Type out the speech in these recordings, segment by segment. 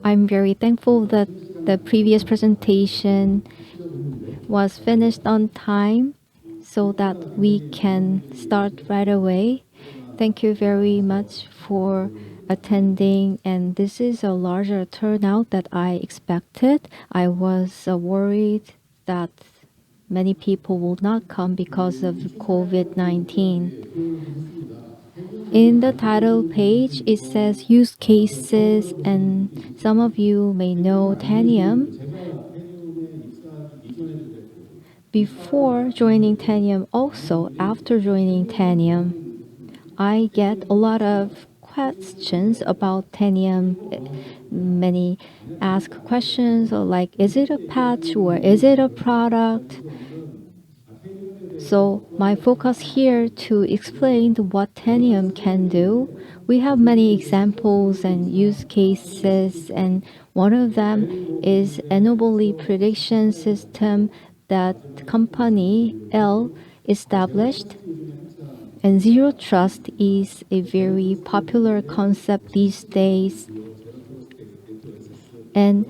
I'm very thankful that the previous presentation was finished on time so that we can start right away. Thank you very much for attending, and this is a larger turnout that I expected. I was worried that many people will not come because of COVID-19. In the title page, it says use cases, and some of you may know Tanium. Before joining Tanium, also after joining Tanium, I get a lot of questions about Tanium. Many ask questions like, is it a patch or is it a product? So my focus here to explain what Tanium can do. We have many examples and use cases, and one of them is anomaly prediction system that company L established. And zero trust is a very popular concept these days. And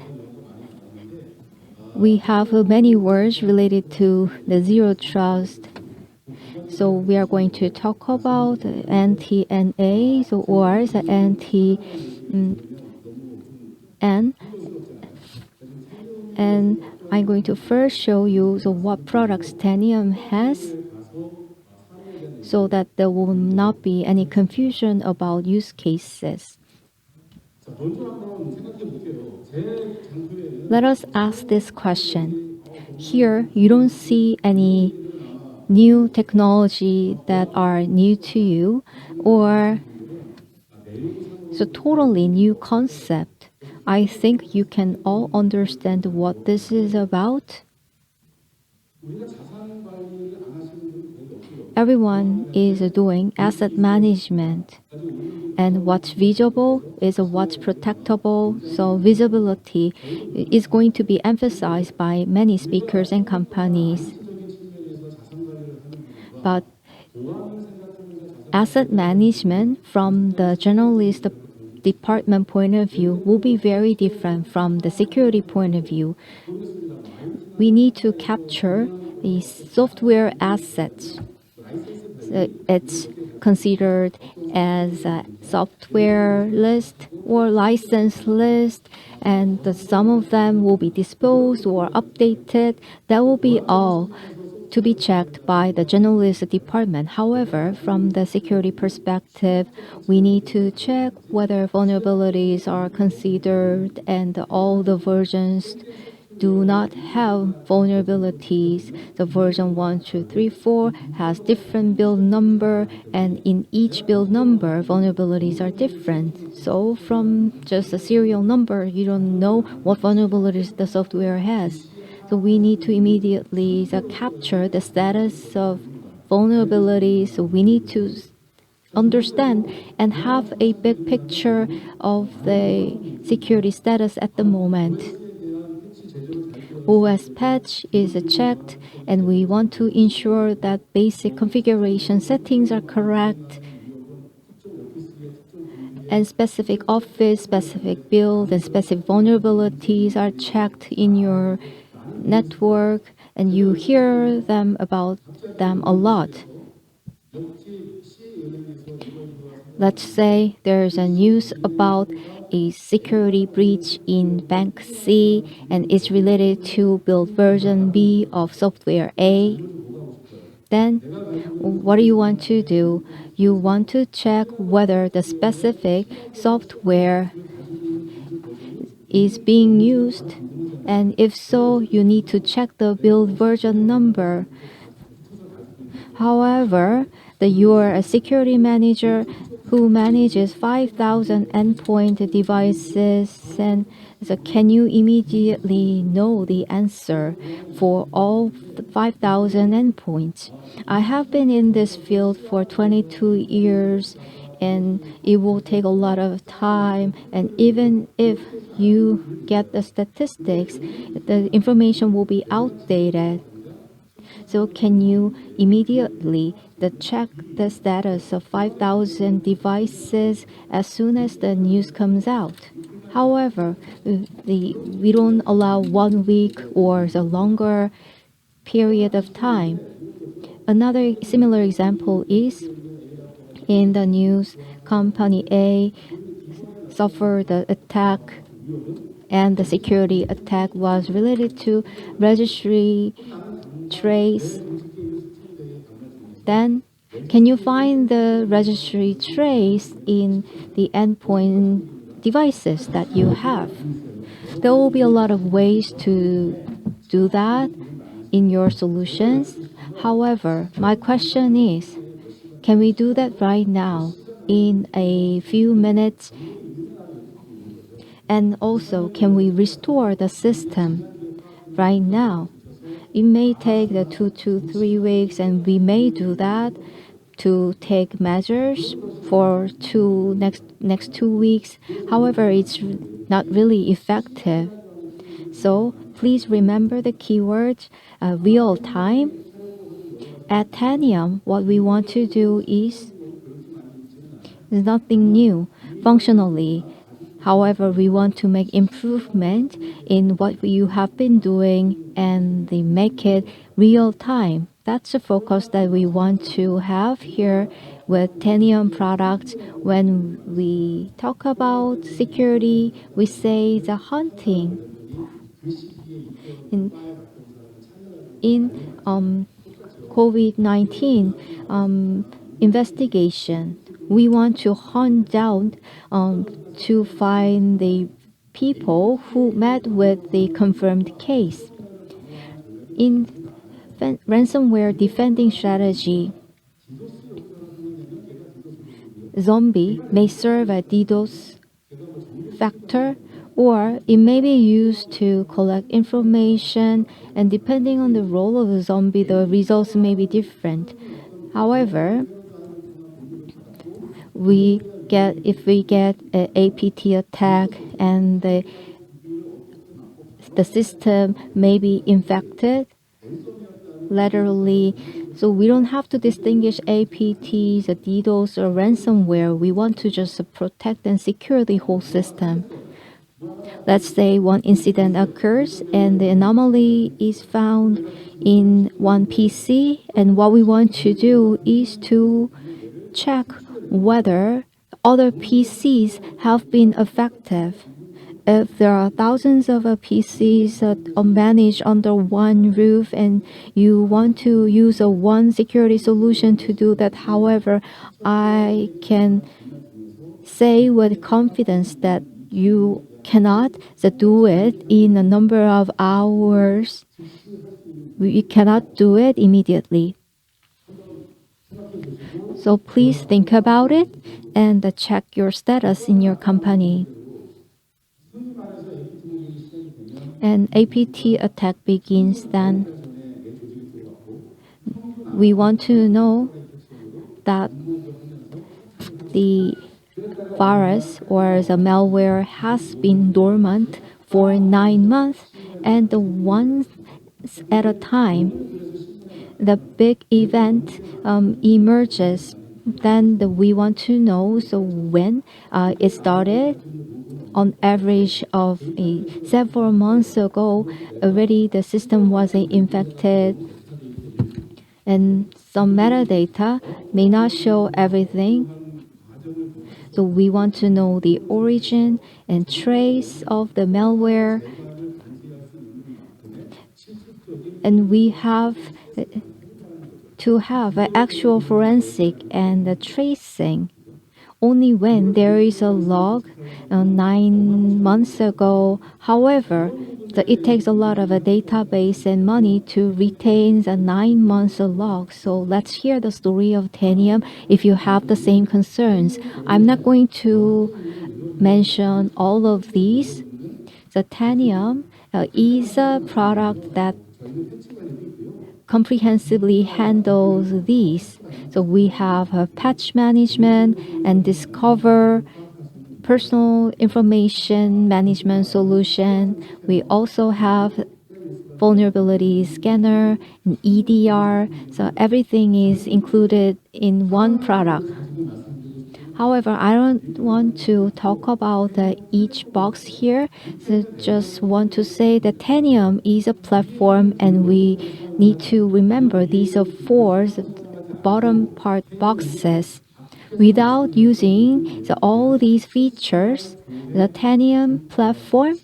we have many words related to the zero trust. So we are going to talk about NTNA, or the NTN, and I'm going to first show you what products Tanium has, so that there will not be any confusion about use cases. Let us ask this question. Here, you don't see any new technology that are new to you, or it's a totally new concept. I think you can all understand what this is about. Everyone is doing asset management, and what's visible is what's protectable. So visibility is going to be emphasized by many speakers and companies. But asset management from the generalist department point of view will be very different from the security point of view. We need to capture the software assets. So it's considered as a software list or license list, and some of them will be disposed or updated. That will be all to be checked by the generalist department. However, from the security perspective, we need to check whether vulnerabilities are considered and all the versions do not have vulnerabilities. The version 1, 2, 3, 4 has different build number, and in each build number, vulnerabilities are different. So from just a serial number, you don't know what vulnerabilities the software has. So we need to immediately capture the status of vulnerabilities. So we need to understand and have a big picture of the security status at the moment. OS patch is checked, and we want to ensure that basic configuration settings are correct, and specific office, specific build, and specific vulnerabilities are checked in your network, and you hear them about them a lot. Let's say there's a news about a security breach in Bank C, and it's related to build version B of software A. Then what do you want to do? You want to check whether the specific software is being used, and if so, you need to check the build version number. However, you are a security manager who manages 5,000 endpoint devices, and so can you immediately know the answer for all 5,000 endpoints? I have been in this field for 22 years, and it will take a lot of time, and even if you get the statistics, the information will be outdated. So can you immediately check the status of 5,000 devices as soon as the news comes out? However, we don't allow 1 week or the longer period of time. Another similar example is in the news, company A suffered the attack, and the security attack was related to registry trace. Then, can you find the registry trace in the endpoint devices that you have? There will be a lot of ways to do that in your solutions. However, my question is, can we do that right now in a few minutes? And also, can we restore the system right now? It may take the 2 to 3 weeks, and we may do that to take measures for next 2 weeks. However, it's not really effective. So please remember the keyword real time. At Tanium, what we want to do is nothing new functionally. However, we want to make improvement in what you have been doing and they make it real time. That's the focus that we want to have here with Tanium products. When we talk about security, we say the hunting. In, in COVID-19 investigation, we want to hunt down to find the people who met with the confirmed case. In ransomware defending strategy, zombie may serve a DDoS factor, or it may be used to collect information, and depending on the role of the zombie, the results may be different. However, if we get an APT attack and the system may be infected laterally, so we don't have to distinguish APTs, a DDoS, or ransomware. We want to just protect and secure the whole system. Let's say one incident occurs and the anomaly is found in one PC, and what we want to do is to check whether other PCs have been affected. If there are thousands of PCs managed under one roof and you want to use a one security solution to do that, however, I can say with confidence that you cannot do it in a number of hours. We cannot do it immediately. So please think about it and check your status in your company. And APT attack begins, then we want to know that the virus or the malware has been dormant for 9 months, and once at a time the big event emerges, then we want to know so when it started. On average of several months ago, already the system was infected, and some metadata may not show everything. So we want to know the origin and trace of the malware, and we have to have an actual forensic and the tracing. Only when there is a log 9 months ago. However, it takes a lot of a database and money to retain the 9 months log. So let's hear the story of Tanium if you have the same concerns. I'm not going to mention all of these. The Tanium is a product that comprehensively handles these. So we have a patch management and discover personal information management solution. We also have vulnerability scanner and EDR. So everything is included in one product. However, I don't want to talk about each box here. So just want to say that Tanium is a platform, and we need to remember these are four bottom part boxes. Without using all these features, the Tanium platform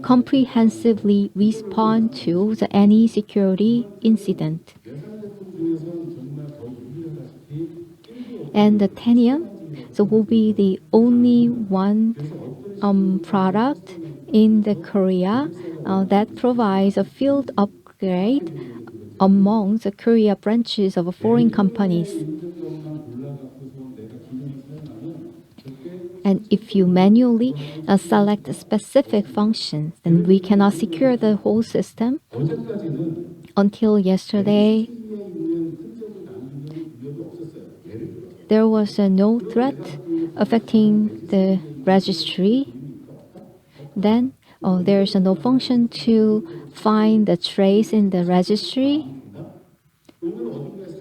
comprehensively respond to any security incident. And the Tanium will be the only one product in the Korea that provides a field upgrade among the Korea branches of foreign companies. And if you manually select specific functions, then we cannot secure the whole system. Until yesterday, there was no threat affecting the registry. Then there's no function to find the trace in the registry.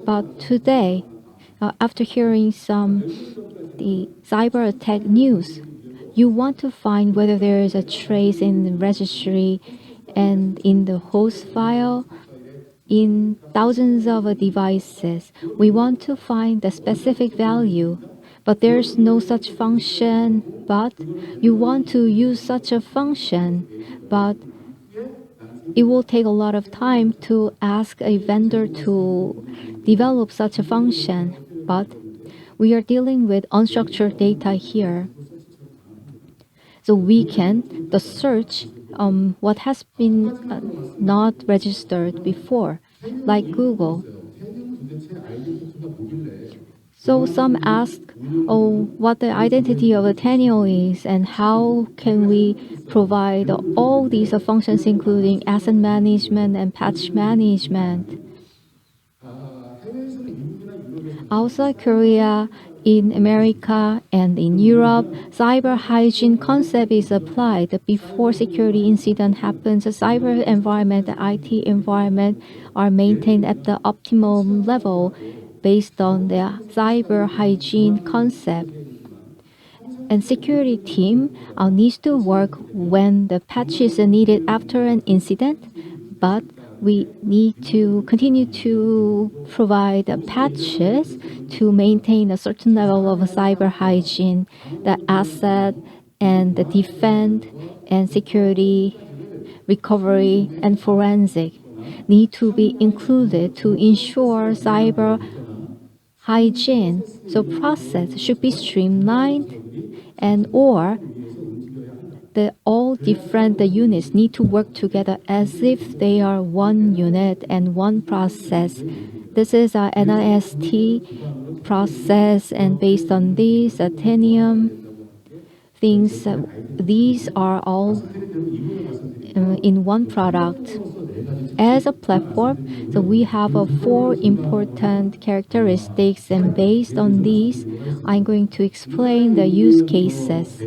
But today, after hearing some the cyber attack news, you want to find whether there is a trace in the registry and in the host file in thousands of devices. We want to find the specific value, but there's no such function. But you want to use such a function, but it will take a lot of time to ask a vendor to develop such a function. But we are dealing with unstructured data here. So we can the search what has been not registered before, like Google. So some ask, what the identity of a Tanium is and how can we provide all these functions, including asset management and patch management. Outside Korea, in America, and in Europe, cyber hygiene concept is applied before security incident happens. The cyber environment, the IT environment are maintained at the optimum level based on the cyber hygiene concept. And security team needs to work when the patch is needed after an incident, but we need to continue to provide patches to maintain a certain level of cyber hygiene, the asset and the defend and security recovery and forensic need to be included to ensure cyber hygiene. So process should be streamlined, and or the all different the units need to work together as if they are one unit and one process. This is our NIST process, and based on this, Tanium things, these are all in one product. As a platform, so we have four important characteristics, and based on these, I'm going to explain the use cases.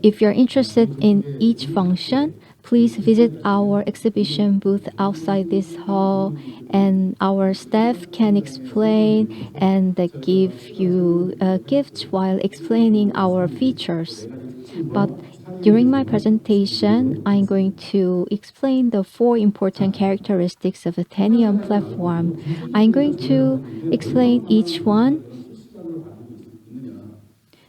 If you're interested in each function, please visit our exhibition booth outside this hall, and our staff can explain and give you gifts while explaining our features. But during my presentation, I'm going to explain the four important characteristics of the Tanium platform. I'm going to explain each one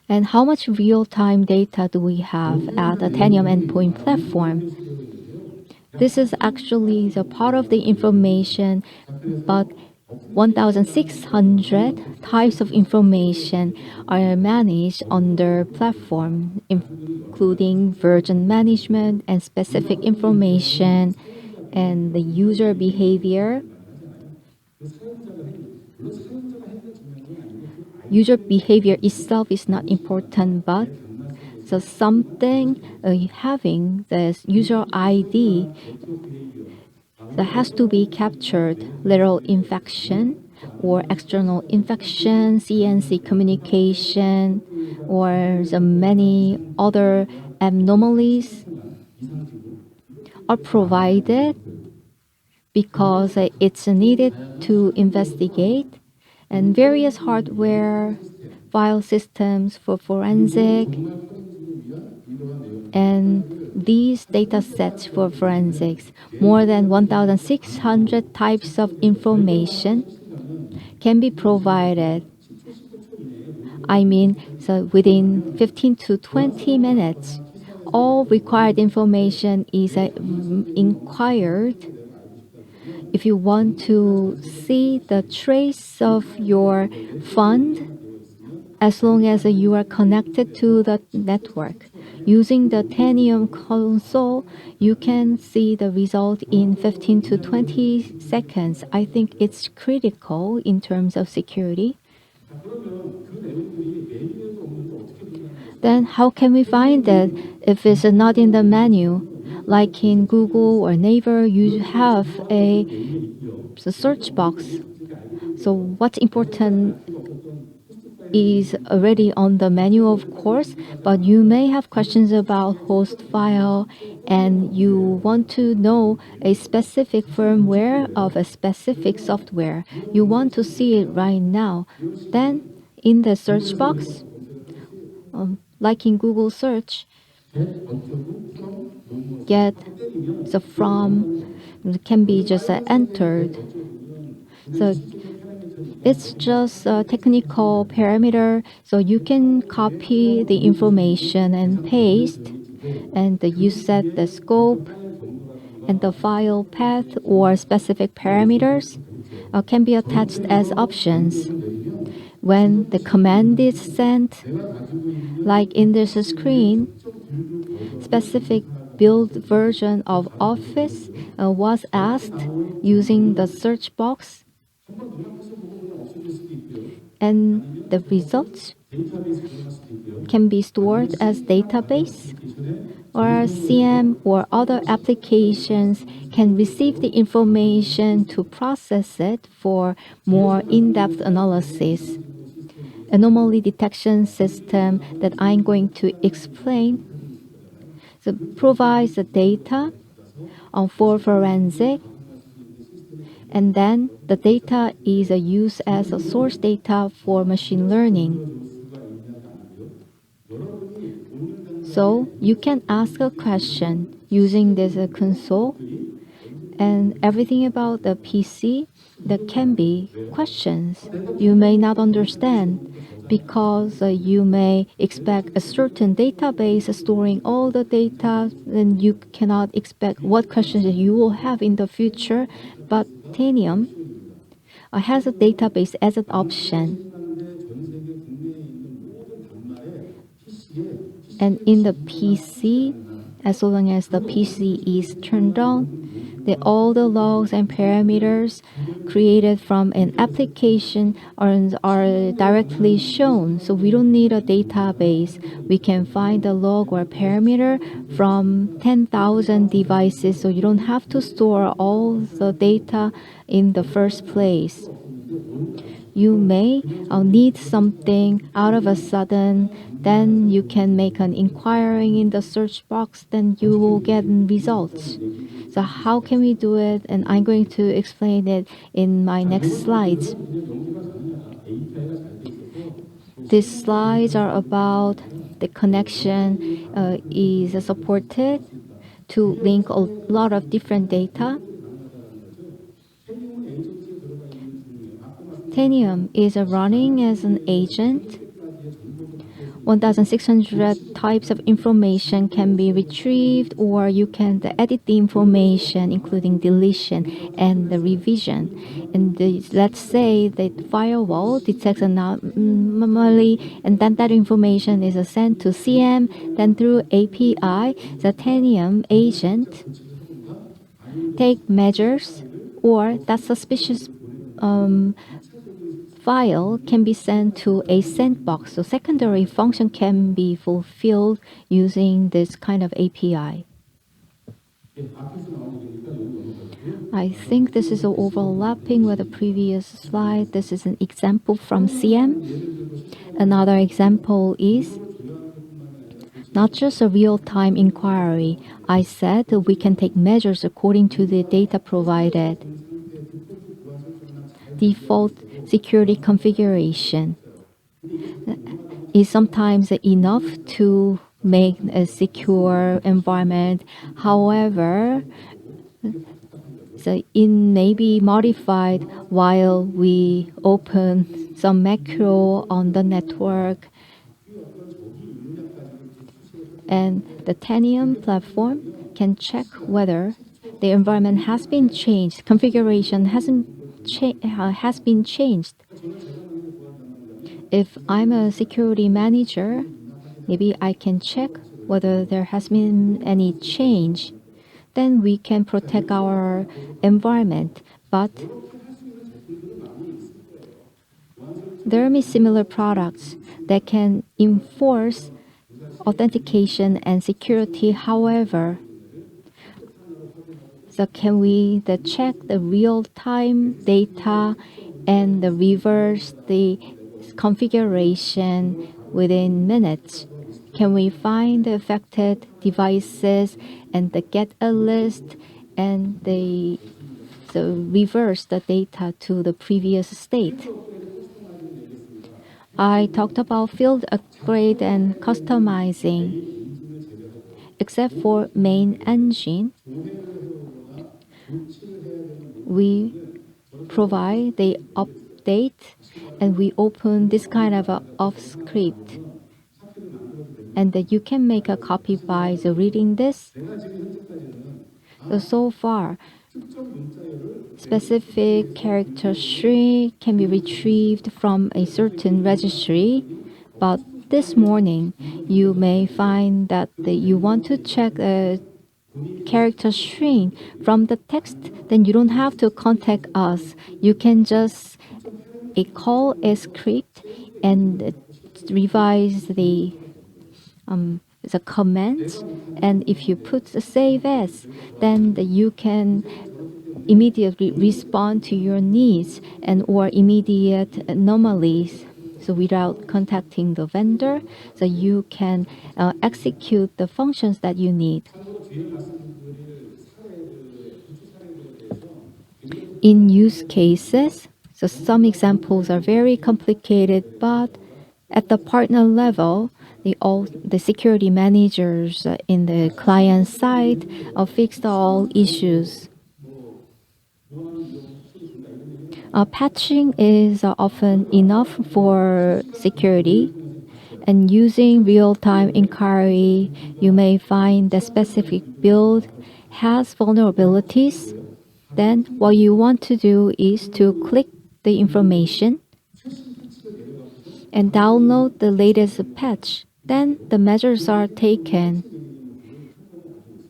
and how much real-time data do we have at the Tanium Endpoint platform. This is actually the part of the information, but 1,600 types of information are managed under platform, including version management and specific information and the user behavior. User behavior itself is not important, but so something having this user ID that has to be captured, literal infection or external infection, CNC communication, or the many other anomalies are provided because it's needed to investigate. and various hardware, file systems for forensic, and these data sets for forensics, more than 1,600 types of information can be provided. I mean, so within 15 to 20 minutes, all required information is inquired. If you want to see the trace of your fund, as long as you are connected to the network. Using the Tanium console, you can see the result in 15 to 20 seconds. I think it's critical in terms of security. Then how can we find it if it's not in the menu? Like in Google or Naver, you have a search box. So what's important is already on the menu, of course, but you may have questions about host file and you want to know a specific firmware of a specific software. You want to see it right now. Then in the search box, like in Google search, get the from can be just entered. So it's just a technical parameter, so you can copy the information and paste, and you set the scope and the file path or specific parameters can be attached as options. When the command is sent, like in this screen, specific build version of Office was asked using the search box, and the results can be stored as database, or CM or other applications can receive the information to process it for more in-depth analysis. Anomaly detection system that I'm going to explain provides the data for forensic, and then the data is used as a source data for machine learning. So you can ask a question using this console, and everything about the PC, there can be questions you may not understand, because you may expect a certain database storing all the data, and you cannot expect what questions you will have in the future. But Tanium has a database as an option. And in the PC, as long as the PC is turned on, all the logs and parameters created from an application are directly shown. So we don't need a database. We can find the log or parameter from 10,000 devices, so you don't have to store all the data in the first place. You may need something out of a sudden, then you can make an inquiry in the search box, then you will get results. So how can we do it? And I'm going to explain it in my next slides. These slides are about the connection is supported to link a lot of different data. Tanium is running as an agent. 1,600 types of information can be retrieved, or you can edit the information, including deletion and the revision. And let's say that firewall detects an anomaly, and then that information is sent to CM, then through API, the Tanium agent take measures, or that suspicious file can be sent to a sandbox. So secondary function can be fulfilled using this kind of API. I think this is overlapping with the previous slide. This is an example from CM. Another example is not just a real-time inquiry. I said we can take measures according to the data provided. Default security configuration. Is sometimes enough to make a secure environment. However, so it may be modified while we open some macro on the network. And the Tanium platform can check whether the environment has been changed, configuration has been changed. If I'm a security manager, maybe I can check whether there has been any change. Then we can protect our environment. But there may be similar products that can enforce authentication and security. However, so can we check the real-time data and reverse the configuration within minutes? Can we find the affected devices and get a list and reverse the data to the previous state? I talked about field upgrade and customizing. Except for main engine, we provide the update and we open this kind of off script. And that you can make a copy by reading this. So far, specific character string can be retrieved from a certain registry, but this morning you may find that you want to check a character string from the text, then you don't have to contact us. You can just call a script and revise the comments. And if you put the save as, then you can immediately respond to your needs and or immediate anomalies. So without contacting the vendor, so you can execute the functions that you need. In use cases, so some examples are very complicated, but at the partner level, the security managers in the client side fixed all issues. Patching is often enough for security, and using real-time inquiry, you may find the specific build has vulnerabilities. Then what you want to do is to click the information and download the latest patch. Then the measures are taken.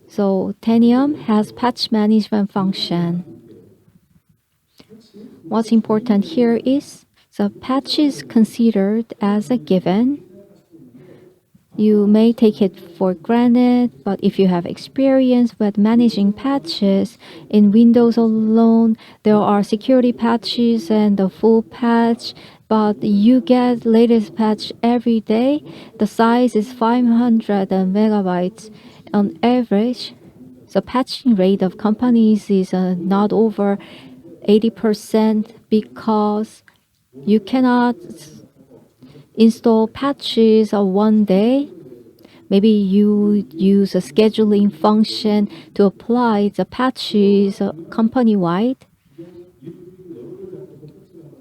So Tanium has patch management function. What's important here is the patch is considered as a given. You may take it for granted, but if you have experience with managing patches in Windows alone, there are security patches and the full patch, but you get latest patch every day. The size is 500 megabytes on average. The patching rate of companies is not over 80% because you cannot install patches one day. Maybe you use a scheduling function to apply the patches company-wide.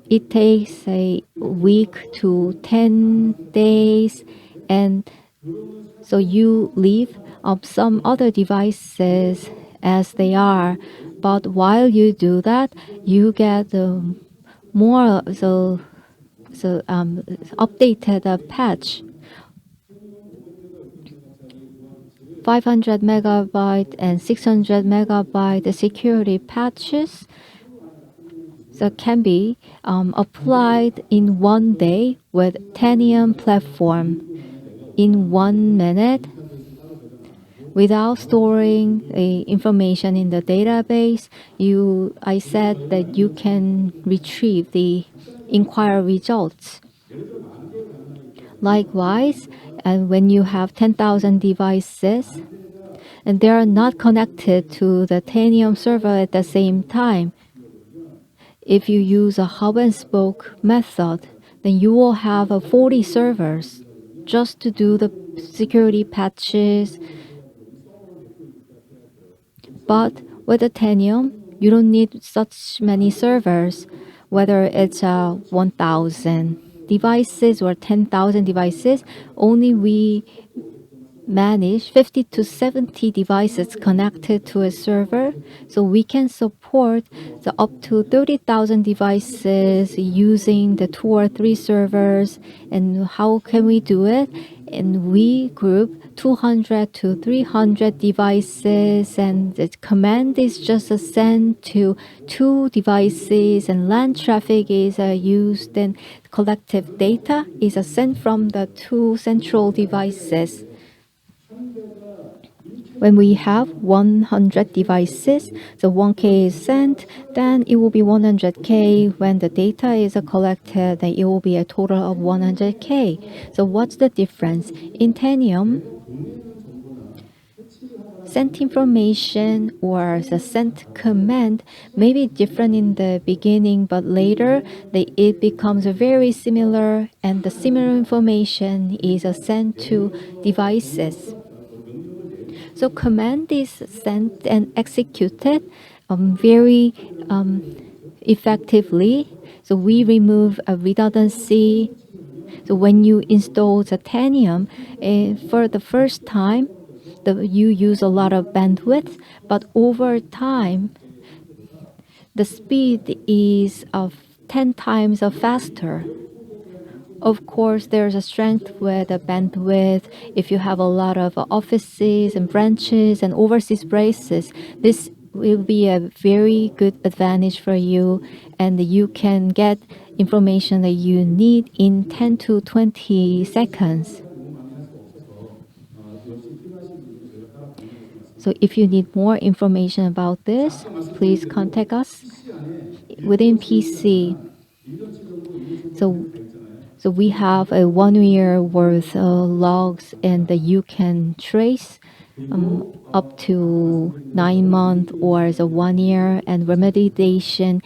It takes a week to 10 days, and so you leave some other devices as they are. But while you do that, you get more updated patch. 500 megabyte and 600 megabyte security patches that can be applied in one day with Tanium platform in 1 minute without storing the information in the database. I said that you can retrieve the inquiry results. Likewise, and when you have 10,000 devices and they are not connected to the Tanium server at the same time, If you use a hub and spoke method, then you will have 40 servers just to do the security patches. But with the Tanium, you don't need such many servers, whether it's 1,000 devices or 10,000 devices. Only we manage 50 to 70 devices connected to a server, so we can support the up to 30,000 devices using the 2 or 3 servers. And how can we do it? And we group 200 to 300 devices, and the command is just sent to 2 devices, and LAN traffic is used, and collective data is sent from the 2 central devices. When we have 100 devices, the 1K is sent, then it will be 100K. When the data is collected, then it will be a total of 100K. So what's the difference? In Tanium, sent information or the sent command may be different in the beginning, but later it becomes very similar, and the similar information is sent to devices. So command is sent and executed very effectively. So we remove a redundancy. So when you install the Tanium, for the first time, you use a lot of bandwidth, but over time, the speed is of 10 times faster. Of course, there's a strength with the bandwidth. If you have a lot of offices and branches and overseas places, this will be a very good advantage for you, and you can get information that you need in 10 to 20 seconds. So if you need more information about this, please contact us within PC. So So we have a 1 year worth of logs, and you can trace up to 9 months or the 1 year, and remediation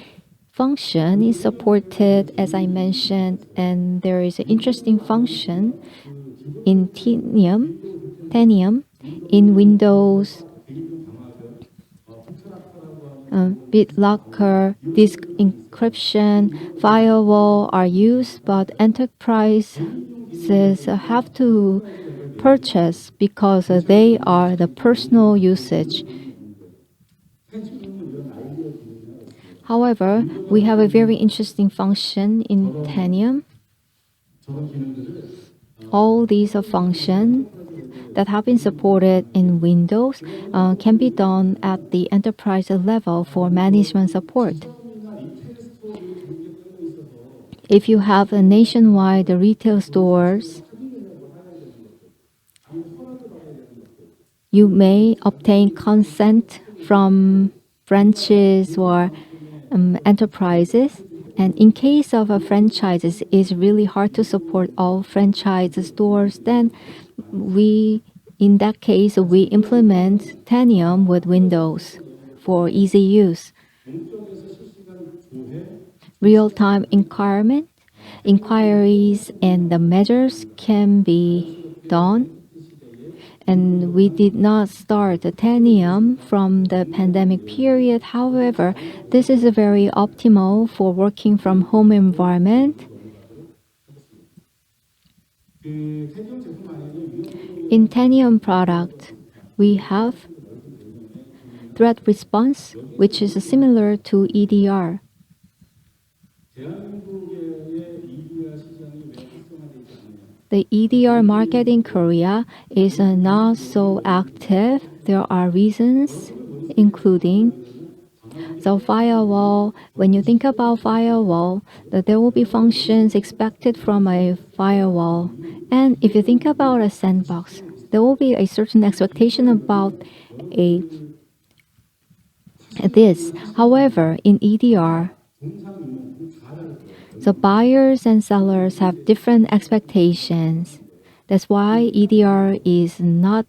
function is supported, as I mentioned, and there is an interesting function in Tanium in Windows. BitLocker, disk encryption, firewall are used, but enterprises have to purchase because they are the personal usage. However, we have a very interesting function in Tanium. All these functions that have been supported in Windows can be done at the enterprise level for management support. If you have a nationwide retail stores, you may obtain consent from branches or enterprises. And in case of franchises, it's really hard to support all franchise stores. Then in that case, we implement Tanium with Windows for easy use. Real-time inquiries and the measures can be done. And we did not start the Tanium from the pandemic period. However, this is very optimal for working from home environment. In Tanium product, we have threat response, which is similar to EDR. The EDR market in Korea is not so active. There are reasons, including the firewall. When you think about firewall, that there will be functions expected from a firewall. And if you think about a sandbox, there will be a certain expectation about this. However, in EDR, the buyers and sellers have different expectations. That's why EDR is not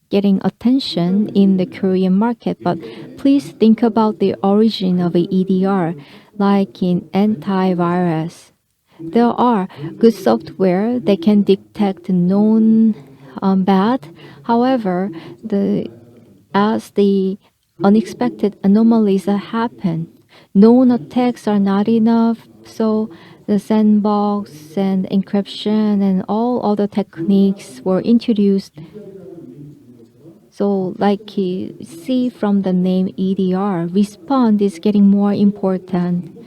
getting attention in the Korean market. But please think about the origin of a EDR. like in antivirus. There are good software that can detect known bad. However, as the unexpected anomalies happen, known attacks are not enough. So the sandbox and encryption and all other techniques were introduced. So, like you see from the name EDR, response is getting more important.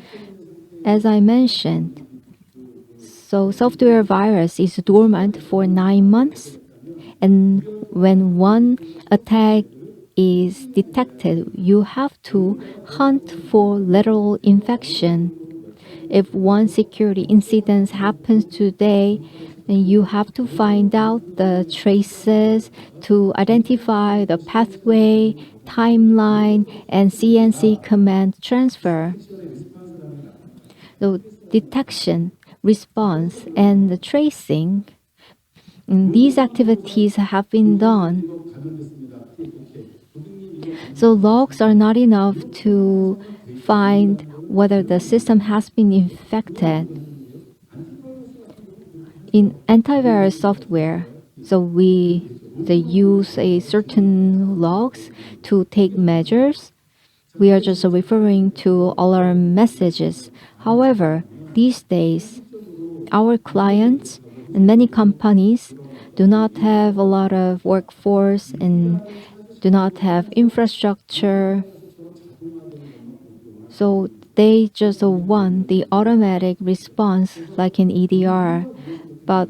As I mentioned, so software virus is dormant for 9 months, and when one attack is detected, you have to hunt for lateral infection. If one security incident happens today, then you have to find out the traces to identify the pathway, timeline, and CNC command transfer. So detection, response, and the tracing, these activities have been done. So logs are not enough to find whether the system has been infected. In antivirus software, so they use a certain logs to take measures. We are just referring to alarm messages. However, these days, our clients and many companies do not have a lot of workforce and do not have infrastructure. So they just want the automatic response like an EDR. But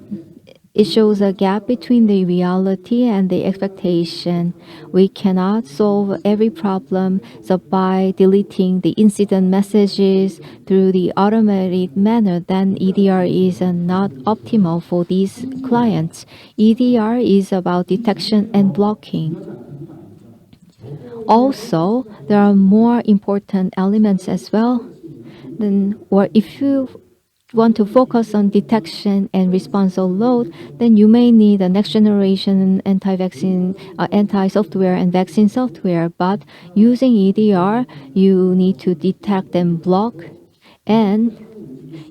it shows a gap between the reality and the expectation. We cannot solve every problem so by deleting the incident messages through the automated manner, then EDR is not optimal for these clients. EDR is about detection and blocking. Also, there are more important elements as well. Then, or if you want to focus on detection and response alone, then you may need a next generation anti-vaccine, anti-software and vaccine software. But using EDR, you need to detect and block, and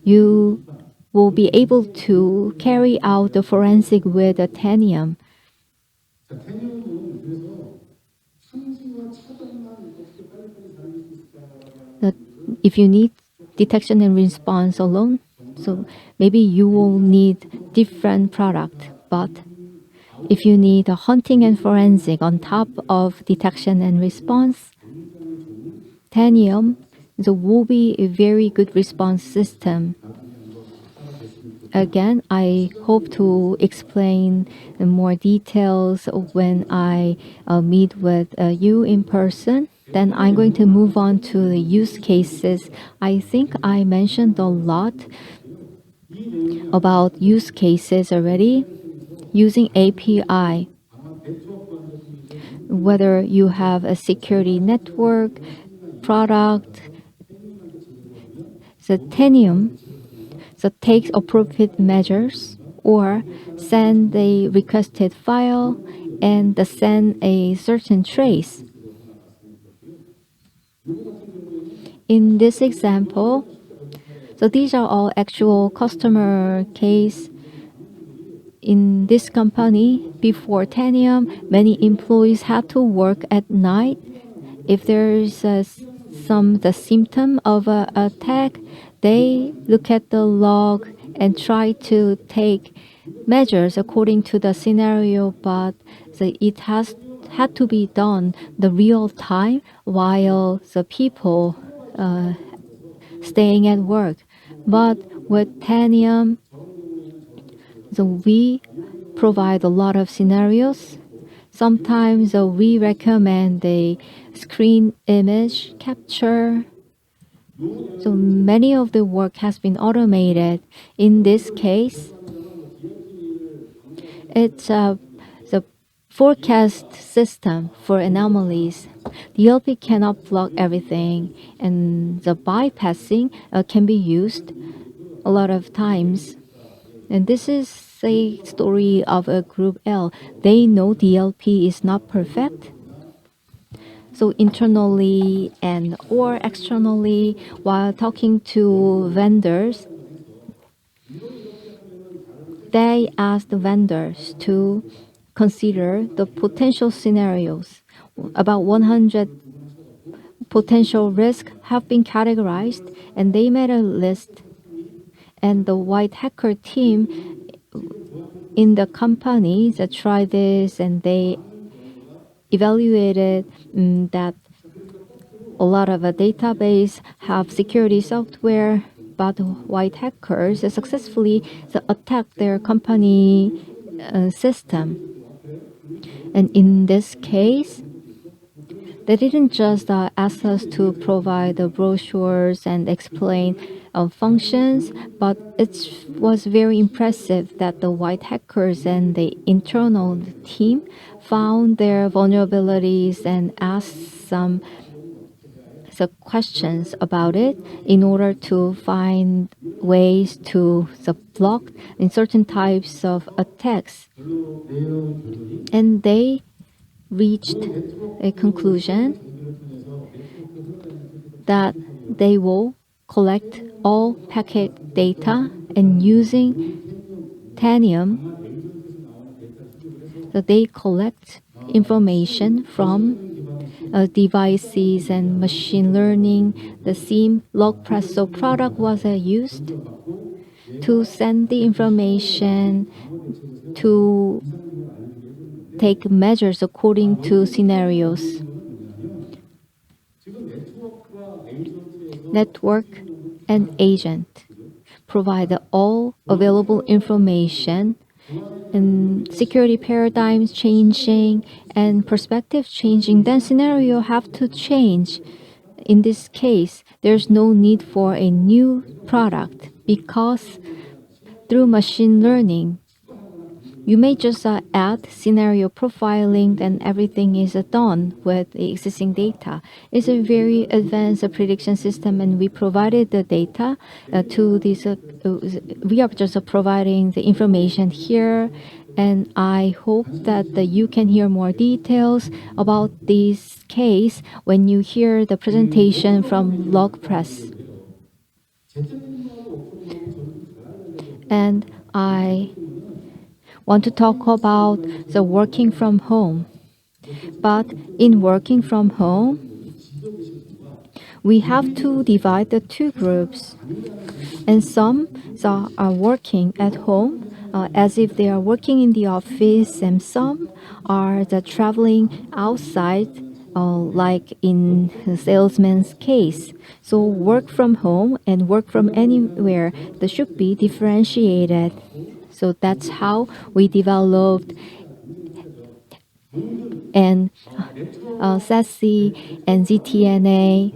you will be able to carry out the forensic with a Tanium. That if you need detection and response alone, so maybe you will need different product. But if you need a hunting and forensic on top of detection and response, Tanium will be a very good response system. Again, I hope to explain more details when I meet with you in person. Then I'm going to move on to the use cases. I think I mentioned a lot about use cases already using API. Whether you have a security network, product, the Tanium takes appropriate measures or send a requested file and send a certain trace. In this example, so these are all actual customer case. In this company, before Tanium, many employees had to work at night. If there's the symptom of a attack, they look at the log and try to take measures according to the scenario, but it has had to be done the real time while the people staying at work. But with Tanium, we provide a lot of scenarios. Sometimes we recommend a screen image capture. So many of the work has been automated. In this case, it's the forecast system for anomalies. The LP cannot block everything, and the bypassing can be used a lot of times. And this is a story of a group L. They know DLP is not perfect. So internally and or externally, while talking to vendors, they asked the vendors to consider the potential scenarios. About 100 potential risks have been categorized, and they made a list. And the white hacker team in the company that tried this, and they evaluated that a lot of a database have security software, but white hackers successfully attacked their company system. And in this case, they didn't just ask us to provide the brochures and explain functions, but it was very impressive that the white hackers and the internal team found their vulnerabilities and asked some questions about it in order to find ways to block in certain types of attacks. And they reached a conclusion that they will collect all packet data and using Tanium, that they collect information from devices and machine learning. The SIM log presso product was used to send the information to take measures according to scenarios. Network and agent provide all available information, and security paradigms changing and perspective changing, then scenario have to change. In this case, there's no need for a new product because through machine learning, you may just add scenario profiling, and everything is done with the existing data. It's a very advanced prediction system, and we provided the data to this. We are just providing the information here, and I hope that you can hear more details about this case when you hear the presentation from LogPress. And I want to talk about the working from home. But in working from home, we have to divide the two groups. And some are working at home as if they are working in the office, and some are traveling outside, like in the salesman's case. So work from home and work from anywhere, they should be differentiated. So that's how we developed and SASE and ZTNA,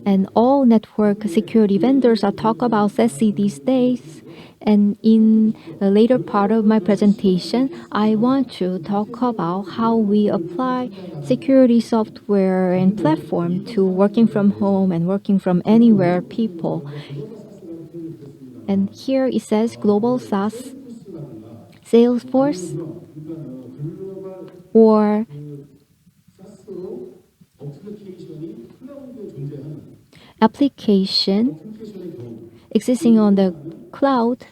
and all network security vendors are talk about SASE these days. And in the later part of my presentation, I want to talk about how we apply security software and platform to working from home and working from anywhere people. And here it says global SaaS, Salesforce, or application existing on the cloud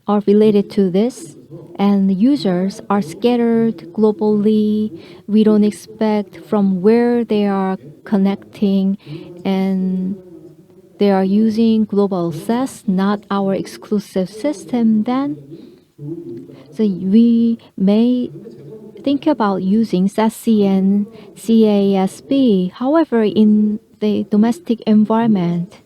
are related to this, and users are scattered globally. We don't expect from where they are connecting, and they are using global SaaS, not our exclusive system. Then, so we may think about using SASE and CASB. However, in the domestic environment,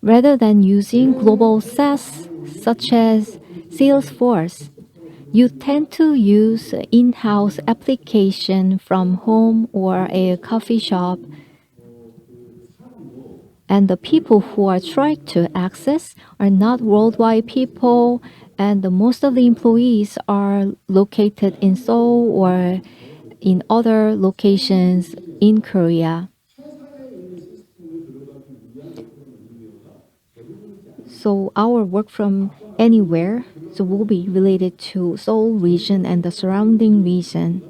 rather than using global SaaS such as Salesforce, you tend to use in-house application from home or a coffee shop. And the people who are trying to access are not worldwide people, and most of the employees are located in Seoul or in other locations in Korea. So our work from anywhere So will be related to Seoul region and the surrounding region.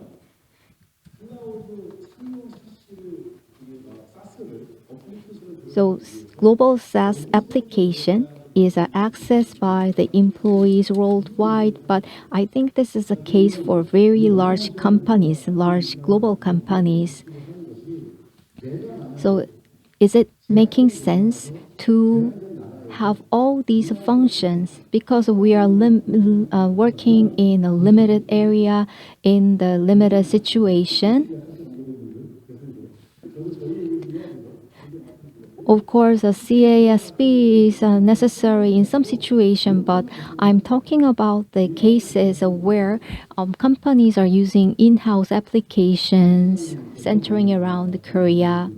So global SaaS application is accessed by the employees worldwide, but I think this is a case for very large companies, large global companies. So is it making sense to have all these functions because we are working in a limited area in the limited situation? Of course, a CASB is necessary in some situation, but I'm talking about the cases where companies are using in-house applications centering around Korea.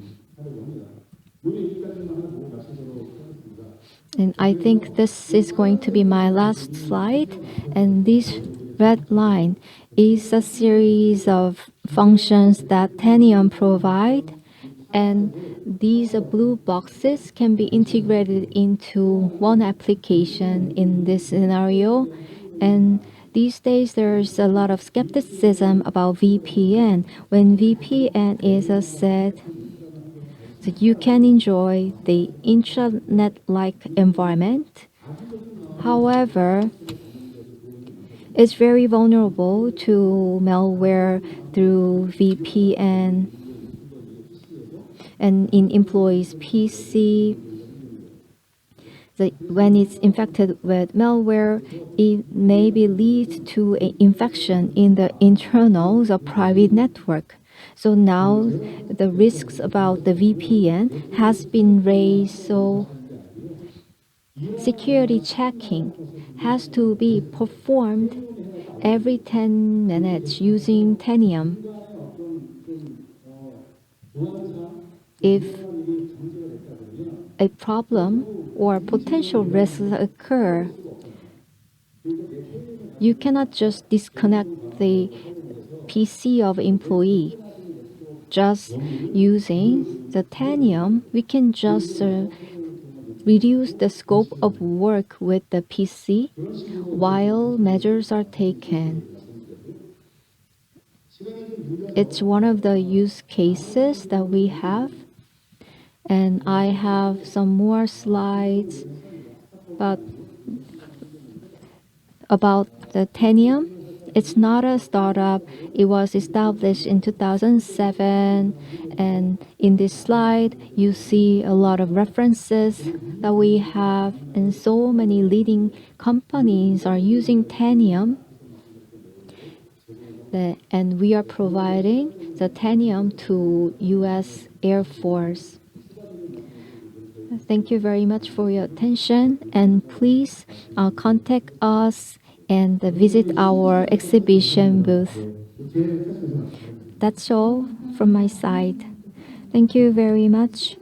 And I think this is going to be my last slide. And this red line is a series of functions that Tanium provide. And these blue boxes can be integrated into one application in this scenario. And these days, there's a lot of skepticism about VPN. When VPN is said, that you can enjoy the intranet-like environment. However, it's very vulnerable to malware through VPN and in employees' PC. When it's infected with malware, it maybe lead to an infection in the internals of private network. So now the risks about the VPN has been raised. So security checking has to be performed every 10 minutes using Tanium. If a problem or potential risks occur, you cannot just disconnect the PC of employee. Just using the Tanium, we can just reduce the scope of work with the PC while measures are taken. It's one of the use cases that we have. And I have some more slides, but about the Tanium. It's not a startup. It was established in 2007. And in this slide, you see a lot of references that we have. And so many leading companies are using Tanium. And we are providing the Tanium to US Air Force. Thank you very much for your attention, and please contact us and visit our exhibition booth. That's all from my side. Thank you very much.